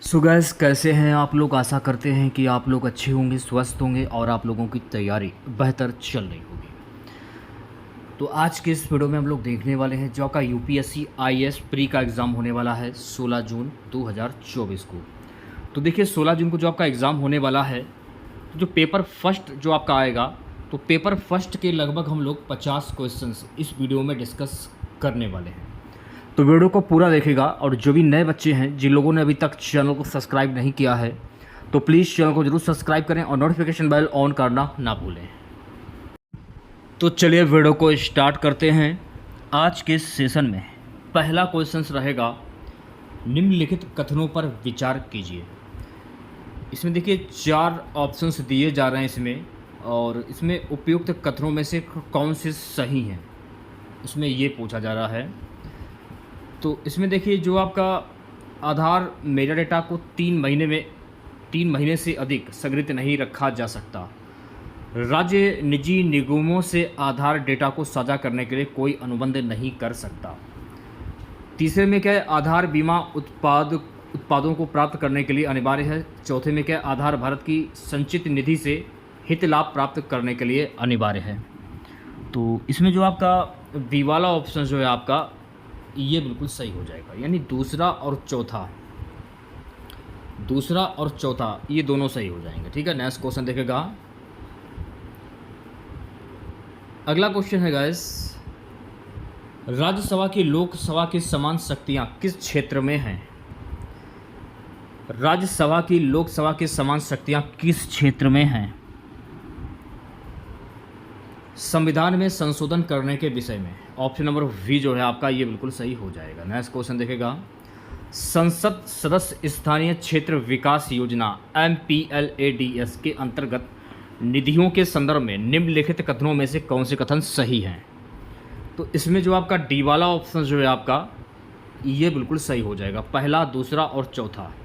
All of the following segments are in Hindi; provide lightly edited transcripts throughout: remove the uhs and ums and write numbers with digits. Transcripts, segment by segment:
सो गैस, कैसे हैं आप लोग। आशा करते हैं कि आप लोग अच्छे होंगे, स्वस्थ होंगे और आप लोगों की तैयारी बेहतर चल रही होगी। तो आज के इस वीडियो में हम लोग देखने वाले हैं जो आपका यूपीएससी आईएएस प्री का एग्ज़ाम होने वाला है 16 जून 2024 को। तो देखिए 16 जून को जो आपका एग्ज़ाम होने वाला है, तो जो पेपर फर्स्ट जो आपका आएगा, तो पेपर फर्स्ट के लगभग हम लोग 50 क्वेश्चंस इस वीडियो में डिस्कस करने वाले हैं। तो वीडियो को पूरा देखेगा और जो भी नए बच्चे हैं, जिन लोगों ने अभी तक चैनल को सब्सक्राइब नहीं किया है, तो प्लीज़ चैनल को जरूर सब्सक्राइब करें और नोटिफिकेशन बेल ऑन करना ना भूलें। तो चलिए वीडियो को स्टार्ट करते हैं। आज के सेशन में पहला क्वेश्चन रहेगा, निम्नलिखित कथनों पर विचार कीजिए। इसमें देखिए 4 ऑप्शंस दिए जा रहे हैं इसमें, और इसमें उपयुक्त कथनों में से कौन से सही हैं, इसमें ये पूछा जा रहा है। तो इसमें देखिए जो आपका आधार मेटा डेटा को 3 महीने से अधिक संग्रहित नहीं रखा जा सकता। राज्य निजी निगमों से आधार डेटा को साझा करने के लिए कोई अनुबंध नहीं कर सकता। तीसरे में क्या है, आधार बीमा उत्पादों को प्राप्त करने के लिए अनिवार्य है। चौथे में क्या है, आधार भारत की संचित निधि से हित लाभ प्राप्त करने के लिए अनिवार्य है। तो इसमें जो आपका बी वाला ऑप्शन जो है आपका, ये बिल्कुल सही हो जाएगा, यानी दूसरा और चौथा ये दोनों सही हो जाएंगे। ठीक है, नेक्स्ट क्वेश्चन देखेगा। अगला क्वेश्चन है गाइस, राज्यसभा की लोकसभा की समान शक्तियां किस क्षेत्र में हैं? राज्यसभा की लोकसभा की समान शक्तियां किस क्षेत्र में हैं? संविधान में संशोधन करने के विषय में। ऑप्शन नंबर वी जो है आपका, ये बिल्कुल सही हो जाएगा। नेक्स्ट क्वेश्चन देखेगा, संसद सदस्य स्थानीय क्षेत्र विकास योजना MPLADS के अंतर्गत निधियों के संदर्भ में निम्नलिखित कथनों में से कौन से कथन सही हैं? तो इसमें जो आपका डी वाला ऑप्शन जो है आपका, ये बिल्कुल सही हो जाएगा। पहला, दूसरा और चौथा।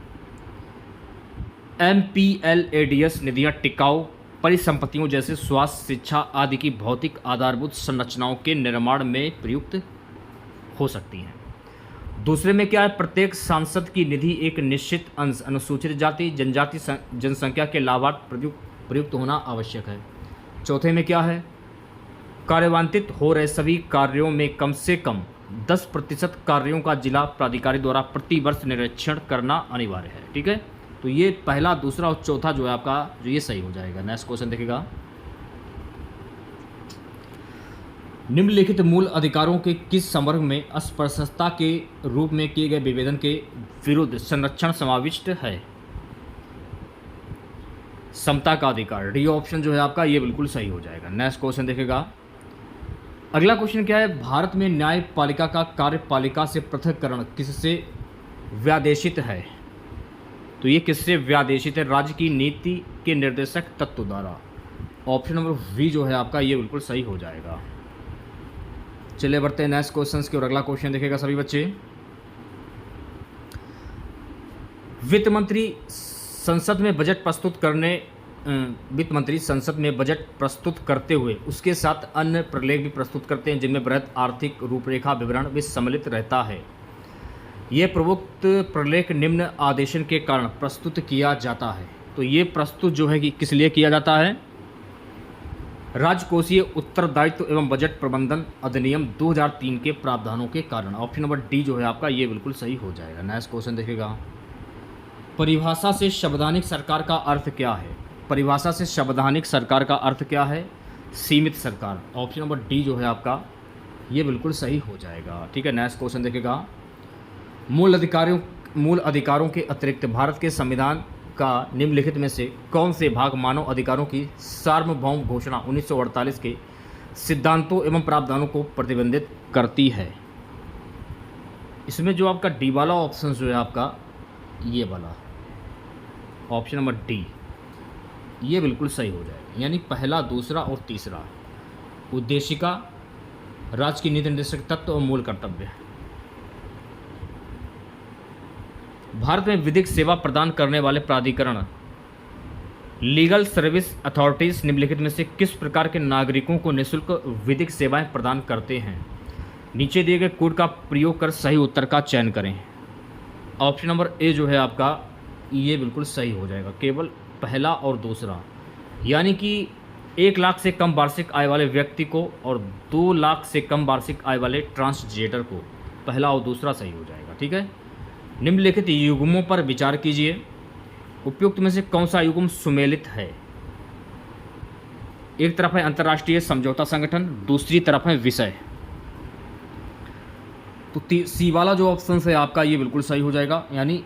MPLADS निधियां टिकाऊ परिसंपत्तियों जैसे स्वास्थ्य, शिक्षा आदि की भौतिक आधारभूत संरचनाओं के निर्माण में प्रयुक्त हो सकती हैं। दूसरे में क्या है, प्रत्येक सांसद की निधि एक निश्चित अंश अनुसूचित जाति जनजाति जनसंख्या के लाभार्थ प्रयुक्त होना आवश्यक है। चौथे में क्या है, कार्यान्वित हो रहे सभी कार्यों में कम से कम 10% कार्यों का जिला प्राधिकारी द्वारा प्रति वर्ष निरीक्षण करना अनिवार्य है। ठीक है, तो ये पहला, दूसरा और चौथा जो है आपका, जो ये सही हो जाएगा। नेक्स्ट क्वेश्चन देखेगा, निम्नलिखित मूल अधिकारों के किस संवर्ग में अस्पृश्यता के रूप में किए गए विभेदन के विरुद्ध संरक्षण समाविष्ट है? समता का अधिकार, डी ऑप्शन जो है आपका, ये बिल्कुल सही हो जाएगा। नेक्स्ट क्वेश्चन देखेगा। अगला क्वेश्चन क्या है, भारत में न्यायपालिका का कार्यपालिका से पृथककरण किससे व्यादेशित है? तो ये किससे व्यादेशित है? राज्य की नीति के निर्देशक तत्व द्वारा। ऑप्शन नंबर वी जो है आपका, ये बिल्कुल सही हो जाएगा। चलिए बढ़ते हैं नेक्स्ट क्वेश्चन की ओर। अगला क्वेश्चन देखेगा सभी बच्चे, वित्त मंत्री संसद में बजट प्रस्तुत करते हुए उसके साथ अन्य प्रलेख भी प्रस्तुत करते हैं, जिनमें बृहत आर्थिक रूपरेखा विवरण भी सम्मिलित रहता है। यह प्रवुक्त प्रलेख निम्न आदेशन के कारण प्रस्तुत किया जाता है। तो ये प्रस्तुत जो है कि किस लिए किया जाता है? राजकोषीय उत्तरदायित्व एवं बजट प्रबंधन अधिनियम 2003 के प्रावधानों के कारण। ऑप्शन नंबर डी जो है आपका, ये बिल्कुल सही हो जाएगा। नेक्स्ट क्वेश्चन देखेगा, परिभाषा से संवैधानिक सरकार का अर्थ क्या है? परिभाषा से संवैधानिक सरकार का अर्थ क्या है? सीमित सरकार। ऑप्शन नंबर डी जो है आपका, ये बिल्कुल सही हो जाएगा। ठीक है, नेक्स्ट क्वेश्चन देखेगा, मूल अधिकारों के अतिरिक्त भारत के संविधान का निम्नलिखित में से कौन से भाग मानव अधिकारों की सार्वभौम घोषणा 1948 के सिद्धांतों एवं प्रावधानों को प्रतिबंधित करती है? इसमें जो आपका डी वाला ऑप्शन जो है आपका, ये वाला ऑप्शन नंबर डी, ये बिल्कुल सही हो जाएगा। यानी पहला, दूसरा और तीसरा। उद्देशिका, राज्य की नीति निर्देशक तत्व और मूल कर्तव्य। भारत में विधिक सेवा प्रदान करने वाले प्राधिकरण लीगल सर्विस अथॉरिटीज़ निम्नलिखित में से किस प्रकार के नागरिकों को निःशुल्क विधिक सेवाएं प्रदान करते हैं? नीचे दिए गए कोड का प्रयोग कर सही उत्तर का चयन करें। ऑप्शन नंबर ए जो है आपका, ये बिल्कुल सही हो जाएगा, केवल पहला और दूसरा। यानी कि 1 लाख से कम वार्षिक आय वाले व्यक्ति को और 2 लाख से कम वार्षिक आय वाले ट्रांसजेंडर को पहला और दूसरा सही हो जाएगा। ठीक है। निम्नलिखित युग्मों पर विचार कीजिए। उपयुक्त में से कौन सा युग्म सुमेलित है? एक तरफ है अंतर्राष्ट्रीय समझौता संगठन, दूसरी तरफ है विषय। तो सी वाला जो ऑप्शन है आपका ये बिल्कुल सही हो जाएगा, यानी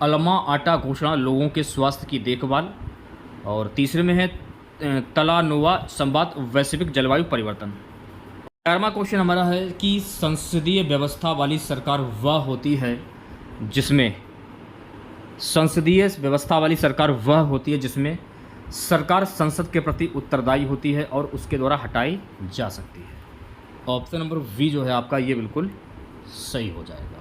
अल्मा आटा घोषणा लोगों के स्वास्थ्य की देखभाल। और तीसरे में है तलानोवा संवाद वैश्विक जलवायु परिवर्तन। 11वां क्वेश्चन हमारा है कि संसदीय व्यवस्था वाली सरकार वह होती है जिसमें सरकार संसद के प्रति उत्तरदायी होती है और उसके द्वारा हटाई जा सकती है। ऑप्शन नंबर वी जो है आपका ये बिल्कुल सही हो जाएगा।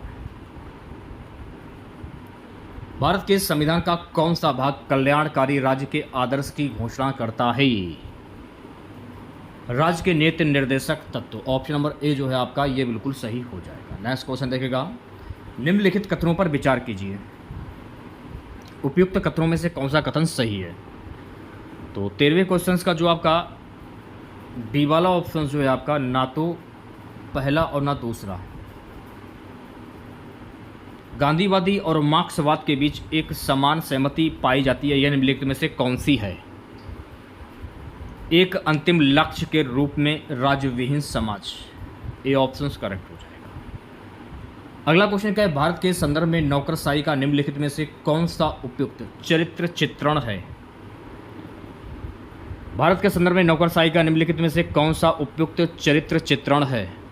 भारत के संविधान का कौन सा भाग कल्याणकारी राज्य के आदर्श की घोषणा करता है? राज्य के नीति निर्देशक तत्व। ऑप्शन नंबर ए जो है आपका ये बिल्कुल सही हो जाएगा। नेक्स्ट क्वेश्चन देखेगा, निम्नलिखित कथनों पर विचार कीजिए। उपयुक्त कथनों में से कौन सा कथन सही है? तो 13वें क्वेश्चन का जो आपका डी वाला ऑप्शन जो है आपका ना तो पहला और ना दूसरा। गांधीवादी और मार्क्सवाद के बीच एक समान सहमति पाई जाती है, यह निम्नलिखित में से कौन सी है? एक अंतिम लक्ष्य के रूप में राज्यविहीन समाज। ये ऑप्शन करेक्ट हो जाएगा। अगला क्वेश्चन क्या है, भारत के संदर्भ में नौकरशाही का निम्नलिखित में से कौन सा उपयुक्त चरित्र चित्रण है? भारत के संदर्भ में नौकरशाही का निम्नलिखित में से कौन सा उपयुक्त चरित्र चित्रण है?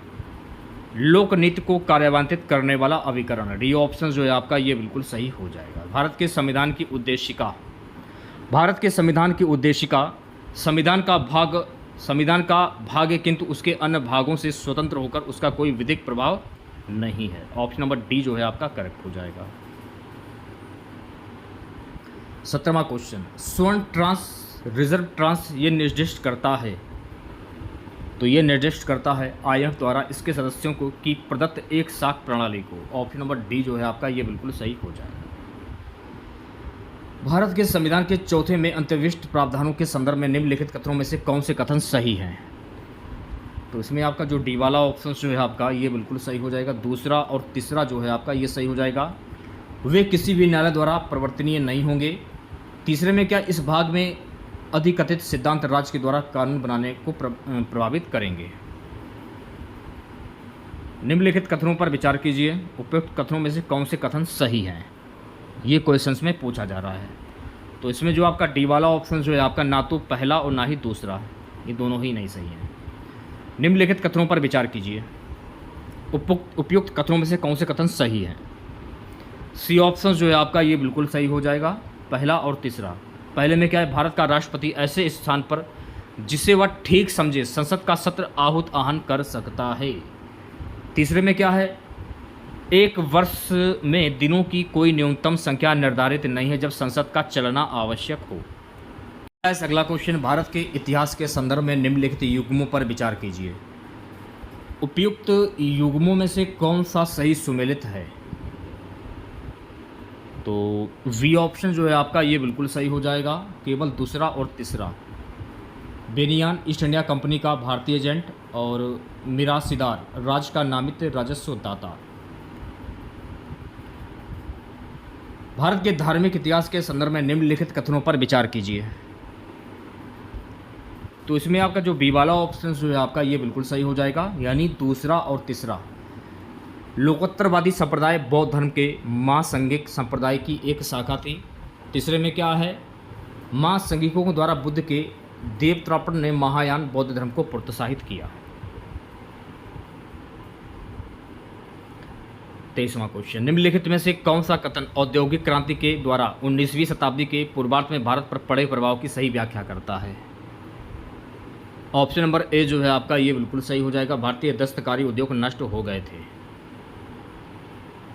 लोकनीति को कार्यान्वित करने वाला अभिकरण। डी ऑप्शन जो है आपका ये बिल्कुल सही हो जाएगा। भारत के संविधान की उद्देशिका संविधान का भाग है, किंतु उसके अन्य भागों से स्वतंत्र होकर उसका कोई विधिक प्रभाव नहीं है। ऑप्शन नंबर डी जो है आपका करेक्ट हो जाएगा। 17वां क्वेश्चन, स्वर्ण ट्रांस रिजर्व ट्रांस ये निर्दिष्ट करता है, तो ये निर्दिष्ट करता है IMF द्वारा इसके सदस्यों को की प्रदत्त एक साख प्रणाली को। ऑप्शन नंबर डी जो है आपका ये बिल्कुल सही हो जाएगा। भारत के संविधान के चौथे में अंतर्विष्ट प्रावधानों के संदर्भ में निम्नलिखित कथनों में से कौन से कथन सही हैं? तो इसमें आपका जो डी वाला ऑप्शन जो है आपका ये बिल्कुल सही हो जाएगा। दूसरा और तीसरा जो है आपका ये सही हो जाएगा। वे किसी भी न्यायालय द्वारा प्रवर्तनीय नहीं होंगे। तीसरे में क्या, इस भाग में अधिकथित सिद्धांत राज्य के द्वारा कानून बनाने को प्रभावित करेंगे। निम्नलिखित कथनों पर विचार कीजिए। उपयुक्त कथनों में से कौन से कथन सही हैं? ये क्वेश्चंस में पूछा जा रहा है। तो इसमें जो आपका डी वाला ऑप्शन जो है आपका ना तो पहला और ना ही दूसरा, ये दोनों ही नहीं सही हैं। निम्नलिखित कथनों पर विचार कीजिए। उपयुक्त कथनों में से कौन से कथन सही हैं? सी ऑप्शन जो है आपका ये बिल्कुल सही हो जाएगा, पहला और तीसरा। पहले में क्या है, भारत का राष्ट्रपति ऐसे स्थान पर जिसे वह ठीक समझे संसद का सत्र आहूत-आहन कर सकता है। तीसरे में क्या है, एक वर्ष में दिनों की कोई न्यूनतम संख्या निर्धारित नहीं है जब संसद का चलना आवश्यक हो। अगला क्वेश्चन, भारत के इतिहास के संदर्भ में निम्नलिखित युग्मों पर विचार कीजिए। उपयुक्त युग्मों में से कौन सा सही सुमेलित है? तो वी ऑप्शन जो है आपका ये बिल्कुल सही हो जाएगा, केवल दूसरा और तीसरा। बेनियान ईस्ट इंडिया कंपनी का भारतीय एजेंट और मिरासीदार राज्य का नामित राजस्व दाता। भारत के धार्मिक इतिहास के संदर्भ में निम्नलिखित कथनों पर विचार कीजिए। तो इसमें आपका जो बी वाला ऑप्शन जो है आपका ये बिल्कुल सही हो जाएगा, यानी दूसरा और तीसरा। लोकोत्तरवादी संप्रदाय बौद्ध धर्म के महासंघिक संप्रदाय की एक शाखा थी। तीसरे में क्या है, महासंघिकों द्वारा बुद्ध के देवत्रापण ने महायान बौद्ध धर्म को प्रोत्साहित किया। 23वां क्वेश्चन, निम्नलिखित में से कौन सा कथन औद्योगिक क्रांति के द्वारा 19वीं शताब्दी के पूर्वार्ध में भारत पर पड़े प्रभाव की सही व्याख्या करता है? ऑप्शन नंबर ए जो है आपका ये बिल्कुल सही हो जाएगा। भारतीय दस्तकारी उद्योग नष्ट हो गए थे।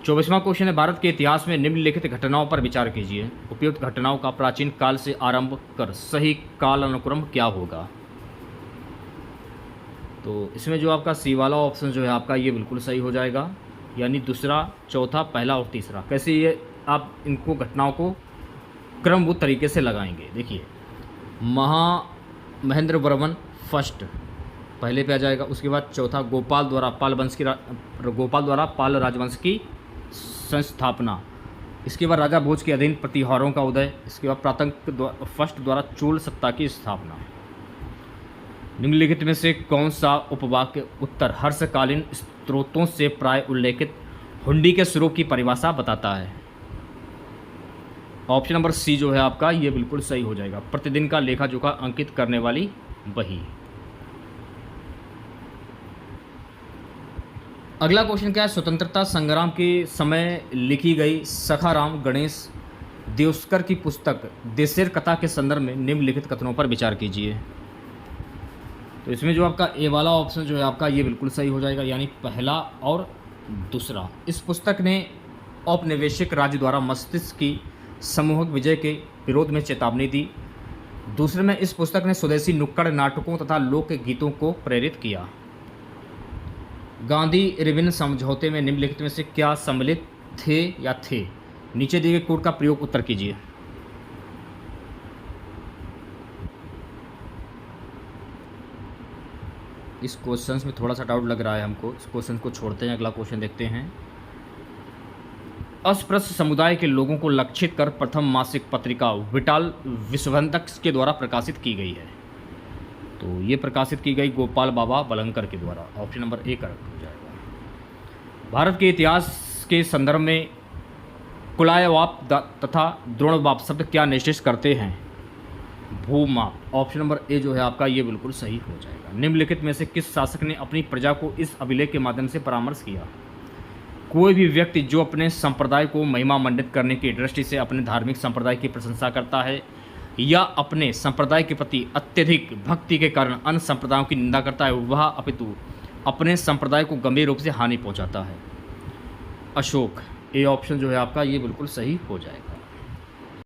24वां क्वेश्चन है, भारत के इतिहास में निम्नलिखित घटनाओं पर विचार कीजिए। उपयुक्त घटनाओं का प्राचीन काल से आरंभ कर सही काल अनुक्रम क्या होगा? तो इसमें जो आपका सी वाला ऑप्शन जो है आपका ये बिल्कुल सही हो जाएगा, यानी दूसरा, चौथा, पहला और तीसरा। कैसे ये आप इनको घटनाओं को क्रमबद्ध तरीके से लगाएंगे। देखिए, महेंद्र वर्मन फर्स्ट पहले पे आ जाएगा। उसके बाद चौथा, गोपाल द्वारा पाल राजवंश की संस्थापना। इसके बाद राजा भोज के अधीन प्रतिहारों का उदय। इसके बाद प्रातंक फर्स्ट द्वारा चोल सत्ता की स्थापना। निम्नलिखित में से कौन सा उपवाक्य उत्तर हर्षकालीन स्रोतों से प्राय उल्लेखित हुंडी के स्वरूप की परिभाषा बताता है? ऑप्शन नंबर सी जो है आपका ये बिल्कुल सही हो जाएगा। प्रतिदिन का लेखा जोखा अंकित करने वाली बही। अगला क्वेश्चन क्या है? स्वतंत्रता संग्राम के समय लिखी गई सखाराम गणेश देवस्कर की पुस्तक देशेर कथा के संदर्भ में निम्नलिखित कथनों पर विचार कीजिए। तो इसमें जो आपका ए वाला ऑप्शन जो है आपका ये बिल्कुल सही हो जाएगा, यानी पहला और दूसरा। इस पुस्तक ने औपनिवेशिक राज्य द्वारा मस्तिष्क की समूहक विजय के विरोध में चेतावनी दी। दूसरे में इस पुस्तक ने स्वदेशी नुक्कड़ नाटकों तथा लोक गीतों को प्रेरित किया। गांधी रिबन समझौते में निम्नलिखित में से क्या सम्मिलित थे या थे? नीचे दिए गए कोड का प्रयोग उत्तर कीजिए। इस क्वेश्चन में थोड़ा सा डाउट लग रहा है हमको, इस क्वेश्चन को छोड़ते हैं, अगला क्वेश्चन देखते हैं। अस्पृश्य समुदाय के लोगों को लक्षित कर प्रथम मासिक पत्रिका विटाल विश्वबंधक के द्वारा प्रकाशित की गई है। तो ये प्रकाशित की गई गोपाल बाबा बलंकर के द्वारा। ऑप्शन नंबर ए करेक्ट हो जाएगा। भारत के इतिहास के संदर्भ में कुलायवाप तथा द्रोणवाप शब्द क्या निर्देश करते हैं? भूमाप। ऑप्शन नंबर ए जो है आपका ये बिल्कुल सही हो जाएगा। निम्नलिखित में से किस शासक ने अपनी प्रजा को इस अभिलेख के माध्यम से परामर्श किया? कोई भी व्यक्ति जो अपने संप्रदाय को महिमा मंडित करने की दृष्टि से अपने धार्मिक संप्रदाय की प्रशंसा करता है या अपने संप्रदाय के प्रति अत्यधिक भक्ति के कारण अन्य संप्रदायों की निंदा करता है, वह अपितु अपने संप्रदाय को गंभीर रूप से हानि पहुंचाता है। अशोक। ए ऑप्शन जो है आपका ये बिल्कुल सही हो जाएगा।